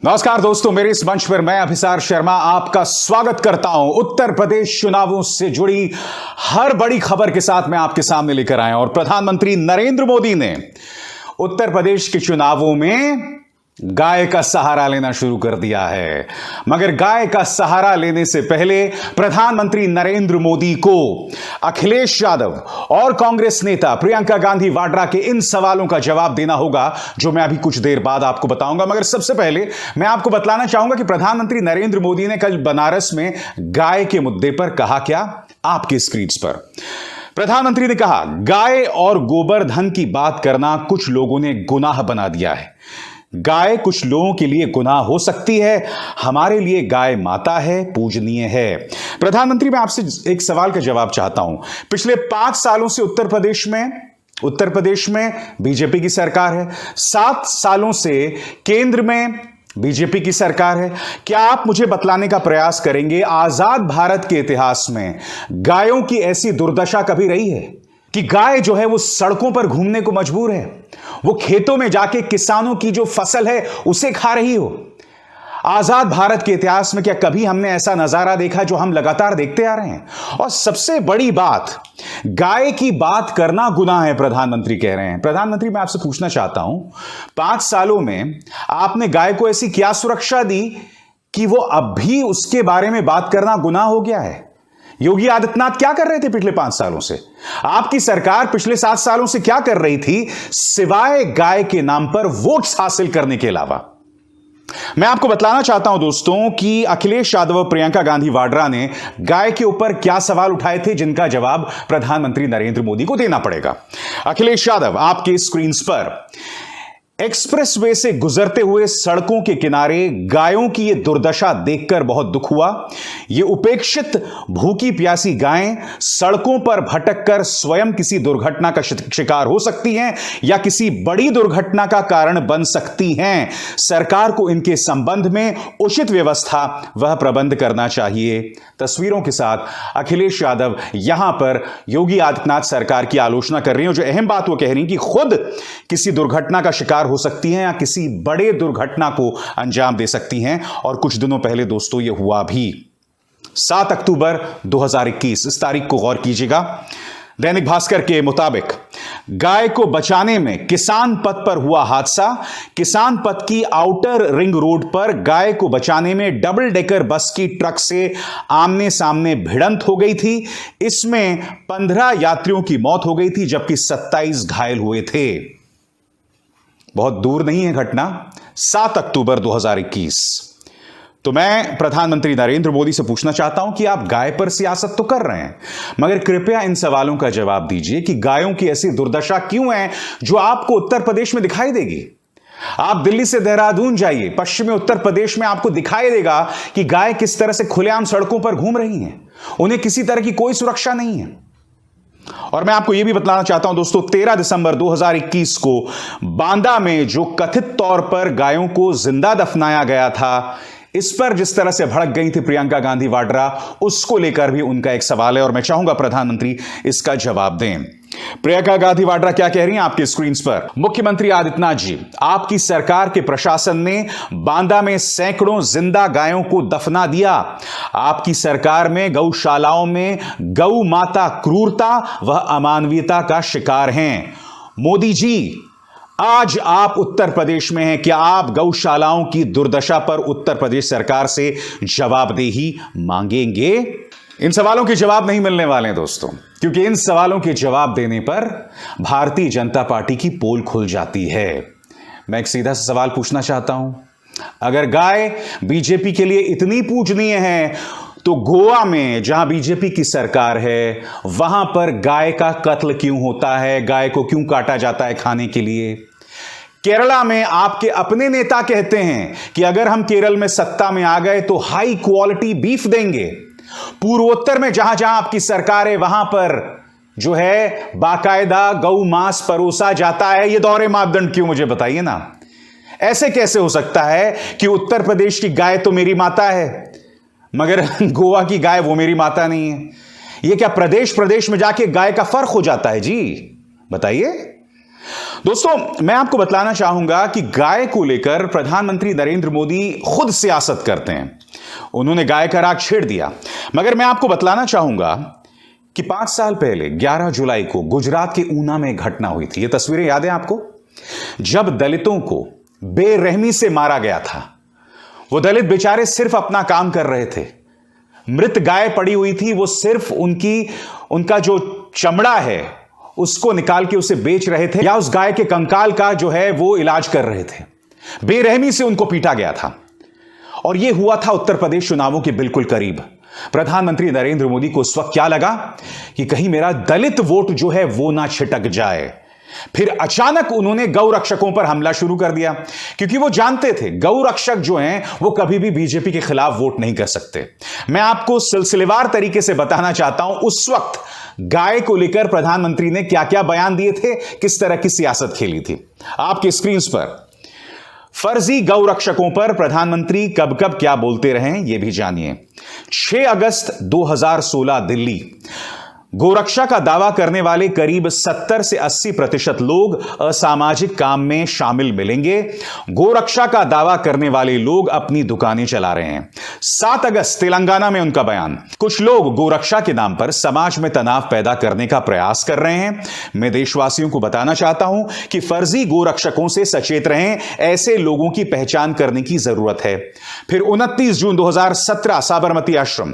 नमस्कार दोस्तों, मेरे इस मंच पर मैं अभिसार शर्मा आपका स्वागत करता हूं। उत्तर प्रदेश चुनावों से जुड़ी हर बड़ी खबर के साथ मैं आपके सामने लेकर आया और प्रधानमंत्री नरेंद्र मोदी ने उत्तर प्रदेश के चुनावों में गाय का सहारा लेना शुरू कर दिया है। मगर गाय का सहारा लेने से पहले प्रधानमंत्री नरेंद्र मोदी को अखिलेश यादव और कांग्रेस नेता प्रियंका गांधी वाड्रा के इन सवालों का जवाब देना होगा, जो मैं अभी कुछ देर बाद आपको बताऊंगा। मगर सबसे पहले मैं आपको बतलाना चाहूंगा कि प्रधानमंत्री नरेंद्र मोदी ने कल बनारस में गाय के मुद्दे पर कहा क्या, आपकी स्क्रीन पर। प्रधानमंत्री ने कहा, गाय और गोबर धन की बात करना कुछ लोगों ने गुनाह बना दिया है। गाय कुछ लोगों के लिए गुनाह हो सकती है, हमारे लिए गाय माता है, पूजनीय है। प्रधानमंत्री, मैं आपसे एक सवाल का जवाब चाहता हूं। पिछले 5 सालों से उत्तर प्रदेश में बीजेपी की सरकार है, 7 सालों से केंद्र में बीजेपी की सरकार है। क्या आप मुझे बतलाने का प्रयास करेंगे, आजाद भारत के इतिहास में गायों की ऐसी दुर्दशा कभी रही है कि गाय जो है वो सड़कों पर घूमने को मजबूर है, वो खेतों में जाके किसानों की जो फसल है उसे खा रही हो? आजाद भारत के इतिहास में क्या कभी हमने ऐसा नजारा देखा जो हम लगातार देखते आ रहे हैं? और सबसे बड़ी बात, गाय की बात करना गुनाह है, प्रधानमंत्री कह रहे हैं। प्रधानमंत्री, मैं आपसे पूछना चाहता हूं, 5 सालों में आपने गाय को ऐसी क्या सुरक्षा दी कि वो अब भी उसके बारे में बात करना गुनाह हो गया है? योगी आदित्यनाथ क्या कर रहे थे पिछले 5 सालों से? आपकी सरकार पिछले 7 सालों से क्या कर रही थी, सिवाय गाय के नाम पर वोट्स हासिल करने के अलावा? मैं आपको बतलाना चाहता हूं दोस्तों कि अखिलेश यादव और प्रियंका गांधी वाड्रा ने गाय के ऊपर क्या सवाल उठाए थे, जिनका जवाब प्रधानमंत्री नरेंद्र मोदी को देना पड़ेगा। अखिलेश यादव, आपके स्क्रीन पर, एक्सप्रेसवे से गुजरते हुए सड़कों के किनारे गायों की यह दुर्दशा देखकर बहुत दुख हुआ। ये उपेक्षित भूखी प्यासी गायें सड़कों पर भटककर स्वयं किसी दुर्घटना का शिकार हो सकती हैं या किसी बड़ी दुर्घटना का कारण बन सकती हैं। सरकार को इनके संबंध में उचित व्यवस्था वह प्रबंध करना चाहिए। तस्वीरों के साथ अखिलेश यादव यहां पर योगी आदित्यनाथ सरकार की आलोचना कर रही हैं। जो अहम बात वो कह रही हैं कि खुद किसी दुर्घटना का शिकार हो सकती हैं या किसी बड़े दुर्घटना को अंजाम दे सकती हैं। और कुछ दिनों पहले दोस्तों ये हुआ भी, 7 अक्टूबर 2021, इस तारीख को गौर कीजिएगा। दैनिक भास्कर के मुताबिक गाय को बचाने में किसान पथ पर हुआ हादसा। किसान पथ की आउटर रिंग रोड पर गाय को बचाने में डबल डेकर बस की ट्रक से आमने सामने भिड़ंत हो गई थी। इसमें 15 यात्रियों की मौत हो गई थी, जबकि 27 घायल हुए थे। बहुत दूर नहीं है घटना, 7 अक्टूबर 2021। तो मैं प्रधानमंत्री नरेंद्र मोदी से पूछना चाहता हूं कि आप गाय पर सियासत तो कर रहे हैं, मगर कृपया इन सवालों का जवाब दीजिए कि गायों की ऐसी दुर्दशा क्यों है जो आपको उत्तर प्रदेश में दिखाई देगी। आप दिल्ली से देहरादून जाइए, पश्चिमी उत्तर प्रदेश में आपको दिखाई देगा कि गाय किस तरह से खुलेआम सड़कों पर घूम रही हैं, उन्हें किसी तरह की कोई सुरक्षा नहीं है। और मैं आपको यह भी बताना चाहता हूं दोस्तों, 13 दिसंबर 2021 को बांदा में जो कथित तौर पर गायों को जिंदा दफनाया गया था, इस पर जिस तरह से भड़क गई थी प्रियंका गांधी वाड्रा, उसको लेकर भी उनका एक सवाल है और मैं चाहूंगा प्रधानमंत्री इसका जवाब दें। प्रियंका गांधी वाड्रा क्या कह रही हैं आपके स्क्रीन पर। मुख्यमंत्री आदित्यनाथ जी, आपकी सरकार के प्रशासन ने बांदा में सैकड़ों जिंदा गायों को दफना दिया। आपकी सरकार में गौशालाओं में गौ माता क्रूरता व अमानवीयता का शिकार हैं। मोदी जी, आज आप उत्तर प्रदेश में हैं, क्या आप गौशालाओं की दुर्दशा पर उत्तर प्रदेश सरकार से जवाबदेही मांगेंगे? इन सवालों के जवाब नहीं मिलने वाले हैं दोस्तों, क्योंकि इन सवालों के जवाब देने पर भारतीय जनता पार्टी की पोल खुल जाती है। मैं एक सीधा सा सवाल पूछना चाहता हूं, अगर गाय बीजेपी के लिए इतनी पूजनीय है तो गोवा में जहां बीजेपी की सरकार है, वहां पर गाय का कत्ल क्यों होता है? गाय को क्यों काटा जाता है खाने के लिए? केरला में आपके अपने नेता कहते हैं कि अगर हम केरल में सत्ता में आ गए तो हाई क्वालिटी बीफ देंगे। पूर्वोत्तर में जहां जहां आपकी सरकार है, वहां पर जो है बाकायदा गौ मांस परोसा जाता है। ये दोहरे मापदंड क्यों, मुझे बताइए ना। ऐसे कैसे हो सकता है कि उत्तर प्रदेश की गाय तो मेरी माता है, मगर गोवा की गाय वो मेरी माता नहीं है? ये क्या प्रदेश प्रदेश में जाके गाय का फर्क हो जाता है जी? बताइए। दोस्तों, मैं आपको बतलाना चाहूंगा कि गाय को लेकर प्रधानमंत्री नरेंद्र मोदी खुद सियासत करते हैं। उन्होंने गाय का राग छेड़ दिया, मगर मैं आपको बतलाना चाहूंगा कि 5 साल पहले 11 जुलाई को गुजरात के ऊना में एक घटना हुई थी। ये तस्वीरें याद है आपको, जब दलितों को बेरहमी से मारा गया था। वो दलित बेचारे सिर्फ अपना काम कर रहे थे। मृत गाय पड़ी हुई थी, वो सिर्फ उनका जो चमड़ा है उसको निकाल के उसे बेच रहे थे, या उस गाय के कंकाल का जो है वो इलाज कर रहे थे। बेरहमी से उनको पीटा गया था। और यह हुआ था उत्तर प्रदेश चुनावों के बिल्कुल करीब। प्रधानमंत्री नरेंद्र मोदी को उस वक्त क्या लगा कि कहीं मेरा दलित वोट जो है वो ना छिटक जाए। फिर अचानक उन्होंने गौ रक्षकों पर हमला शुरू कर दिया, क्योंकि वो जानते थे गौ रक्षक जो हैं वो कभी भी बीजेपी के खिलाफ वोट नहीं कर सकते। मैं आपको सिलसिलेवार तरीके से बताना चाहता हूं उस वक्त गाय को लेकर प्रधानमंत्री ने क्या क्या बयान दिए थे, किस तरह की सियासत खेली थी। आपकी स्क्रीन पर फर्जी गौ रक्षकों पर प्रधानमंत्री कब कब क्या बोलते रहे, यह भी जानिए। 6 अगस्त 2016 दिल्ली। गोरक्षा का दावा करने वाले करीब 70 से 80% लोग असामाजिक काम में शामिल मिलेंगे। गोरक्षा का दावा करने वाले लोग अपनी दुकानें चला रहे हैं। 7 अगस्त तेलंगाना में उनका बयान। कुछ लोग गोरक्षा के नाम पर समाज में तनाव पैदा करने का प्रयास कर रहे हैं। मैं देशवासियों को बताना चाहता हूं कि फर्जी गोरक्षकों से सचेत रहें, ऐसे लोगों की पहचान करने की जरूरत है। फिर 29 जून 2017 साबरमती आश्रम।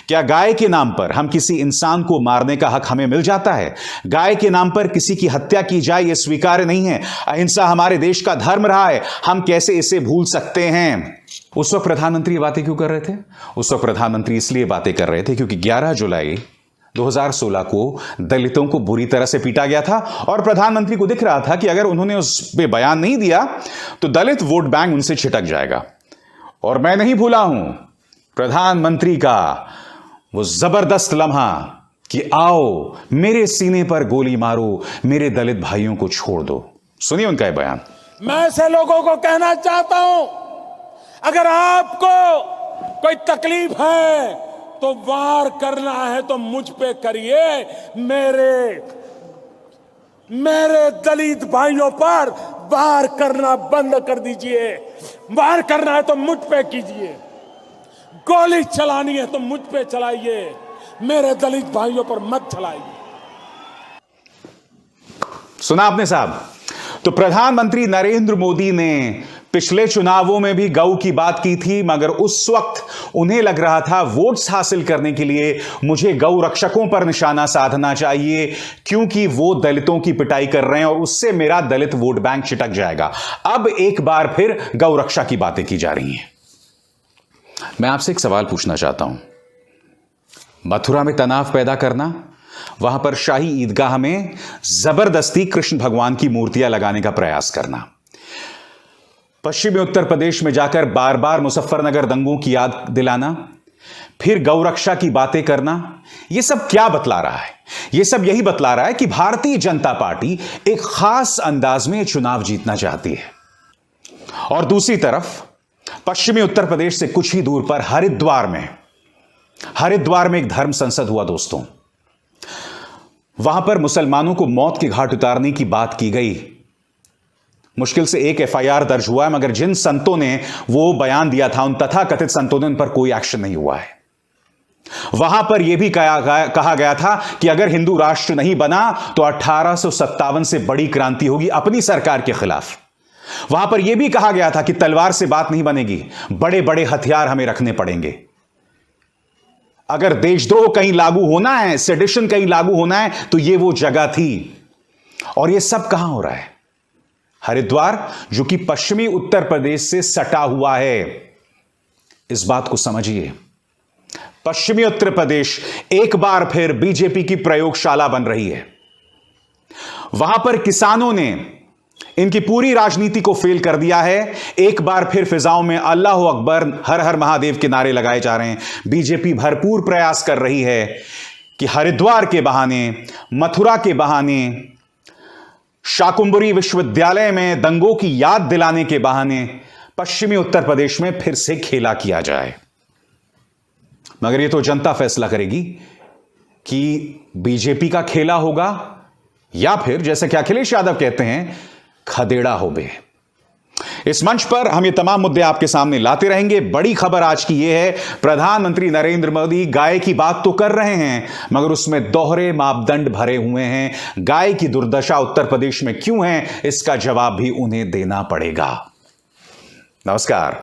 क्या गाय के नाम पर हम किसी इंसान को मारने का हक हमें मिल जाता है? गाय के नाम पर किसी की हत्या की जाए यह स्वीकार्य नहीं है। अहिंसा हमारे देश का धर्म रहा है, हम कैसे इसे भूल सकते हैं? उस वक्त प्रधानमंत्री ये बातें क्यों कर रहे थे? उस वक्त प्रधानमंत्री इसलिए बातें कर रहे थे क्योंकि 11 जुलाई 2016 को दलितों को बुरी तरह से पीटा गया था और प्रधानमंत्री को दिख रहा था कि अगर उन्होंने उस पे बयान नहीं दिया तो दलित वोट बैंक उनसे छिटक जाएगा। और मैं नहीं भूला हूं प्रधानमंत्री का वो जबरदस्त लम्हा कि आओ मेरे सीने पर गोली मारो, मेरे दलित भाइयों को छोड़ दो। सुनिए उनका यह बयान। मैं ऐसे लोगों को कहना चाहता हूं, अगर आपको कोई तकलीफ है तो वार करना है तो मुझ पे करिए, मेरे दलित भाइयों पर वार करना बंद कर दीजिए। वार करना है तो मुझ पे कीजिए, गोली चलानी है तो मुझ पे चलाइए, मेरे दलित भाइयों पर मत चलाइए। सुना आपने साहब? तो प्रधानमंत्री नरेंद्र मोदी ने पिछले चुनावों में भी गौ की बात की थी, मगर उस वक्त उन्हें लग रहा था वोट्स हासिल करने के लिए मुझे गौ रक्षकों पर निशाना साधना चाहिए, क्योंकि वो दलितों की पिटाई कर रहे हैं और उससे मेरा दलित वोट बैंक छिटक जाएगा। अब एक बार फिर गौ रक्षा की बातें की जा रही हैं। मैं आपसे एक सवाल पूछना चाहता हूं। मथुरा में तनाव पैदा करना, वहां पर शाही ईदगाह में जबरदस्ती कृष्ण भगवान की मूर्तियां लगाने का प्रयास करना, पश्चिमी उत्तर प्रदेश में जाकर बार बार मुजफ्फरनगर दंगों की याद दिलाना, फिर गौरक्षा की बातें करना, यह सब क्या बतला रहा है? यह सब यही बतला रहा है कि भारतीय जनता पार्टी एक खास अंदाज में चुनाव जीतना चाहती है। और दूसरी तरफ पश्चिमी उत्तर प्रदेश से कुछ ही दूर पर हरिद्वार में एक धर्म संसद हुआ दोस्तों। वहां पर मुसलमानों को मौत के घाट उतारने की बात की गई। मुश्किल से एक FIR दर्ज हुआ है, मगर जिन संतों ने वो बयान दिया था उन तथाकथित संतों ने उन पर कोई एक्शन नहीं हुआ है। वहां पर यह भी कहा गया था कि अगर हिंदू राष्ट्र नहीं बना तो 1857 से बड़ी क्रांति होगी अपनी सरकार के खिलाफ। वहां पर यह भी कहा गया था कि तलवार से बात नहीं बनेगी, बड़े बड़े हथियार हमें रखने पड़ेंगे। अगर देशद्रोह कहीं लागू होना है, सेडिशन कहीं लागू होना है, तो यह वो जगह थी। और यह सब कहां हो रहा है? हरिद्वार, जो कि पश्चिमी उत्तर प्रदेश से सटा हुआ है। इस बात को समझिए, पश्चिमी उत्तर प्रदेश एक बार फिर बीजेपी की प्रयोगशाला बन रही है। वहां पर किसानों ने इनकी पूरी राजनीति को फेल कर दिया है। एक बार फिर फिजाओं में अल्लाह अकबर, हर हर महादेव के नारे लगाए जा रहे हैं। बीजेपी भरपूर प्रयास कर रही है कि हरिद्वार के बहाने, मथुरा के बहाने, शाकुंभरी विश्वविद्यालय में दंगों की याद दिलाने के बहाने पश्चिमी उत्तर प्रदेश में फिर से खेला किया जाए। मगर यह तो जनता फैसला करेगी कि बीजेपी का खेला होगा या फिर, जैसे कि अखिलेश यादव कहते हैं, खदेड़ा होबे। इस मंच पर हम ये तमाम मुद्दे आपके सामने लाते रहेंगे। बड़ी खबर आज की ये है, प्रधानमंत्री नरेंद्र मोदी गाय की बात तो कर रहे हैं, मगर उसमें दोहरे मापदंड भरे हुए हैं। गाय की दुर्दशा उत्तर प्रदेश में क्यों है, इसका जवाब भी उन्हें देना पड़ेगा। नमस्कार।